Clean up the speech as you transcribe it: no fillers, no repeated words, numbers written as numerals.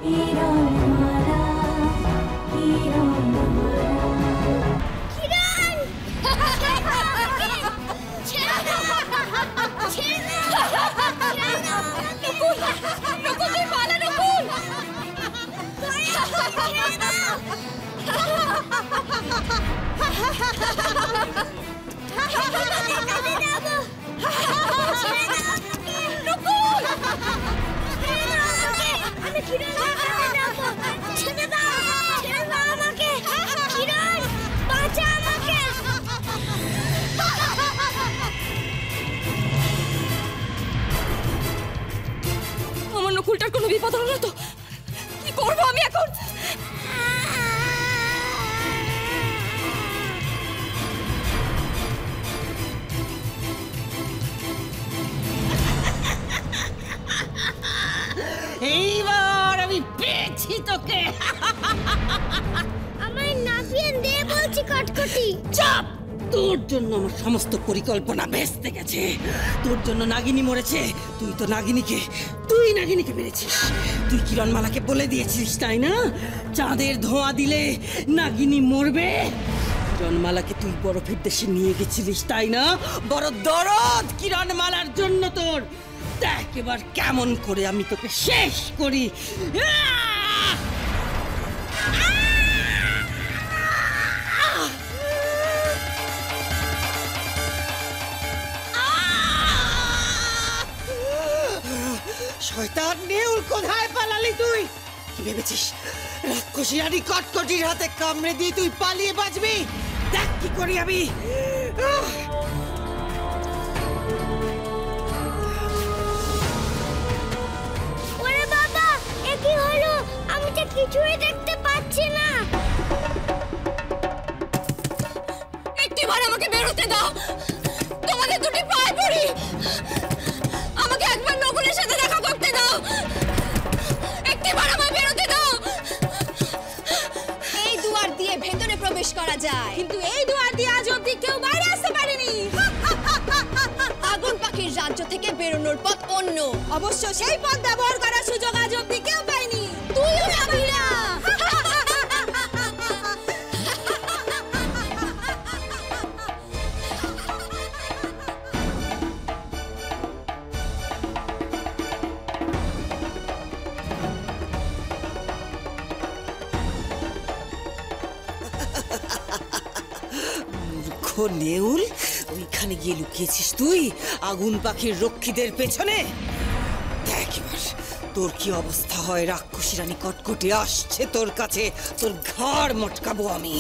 আমার নকুলটার কোনো বিপদ হলো না তো? কি করবো আমি এখন? এইবার আমি পেয়েছি তোকে। আমায় নাপিয়ে দে বলছি কটকটি। চাপ! তোর জন্য আমার সমস্ত পরিকল্পনা ভেস্তে গেছে। তোর জন্য নাগিনী মরেছে। তুই নাগিনীকে মেরেছিস। তুই কিরণমালাকে বলে দিয়েছিস তাই না, চাঁদের ধোঁয়া দিলে নাগিনী মরবে। কিরণমালাকে তুই বরফের দেশে নিয়ে গেছিলিস তাই না? বড় দরদ কিরণমালার জন্য তোর। দেখ এবার কেমন করে আমি তোকে শেষ করি। শয়তান নেউল, কোথায় পালালি তুই? কি ভেবেছিস রাক্ষসী রানী কটকটির হাতে কামড়ে দিয়ে তুই পালিয়ে বাঁচবি? দেখ কি করি আমি। ওরে বাবা, এ কি হলো? আমি তো কিছুই দেখতে পাচ্ছি না। একটিবার আমাকে বেরোতে দাও, তোমাদের দুটি পায়ে পড়ি। আমাকে একবার নকুলের সাথে দেখা করতে দাও। একটিবার আমায় বেরোতে দাও। এই দুয়ার দিয়ে ভেতরে প্রবেশ করা যায়, কিন্তু এই দুয়ার দিয়ে আজ অবধি কেউ বাইরে আসতে পারেনি। আগুন পাখির রাজ্য থেকে বেরোনোর পথ অন্য, অবশ্য সেই পথ ব্যবহার করার সুযোগ আজ অবধি কেউ পায়নি। তুইও পাবি না। নেউল, ওইখানে গিয়ে লুকিয়েছিস তুই আগুন পাখির রক্ষীদের পেছনে। দেখ এবার তোর কি অবস্থা হয়। রাক্ষসী রানী কটকটি আসছে তোর কাছে, তোর ঘাড় মটকাবো আমি।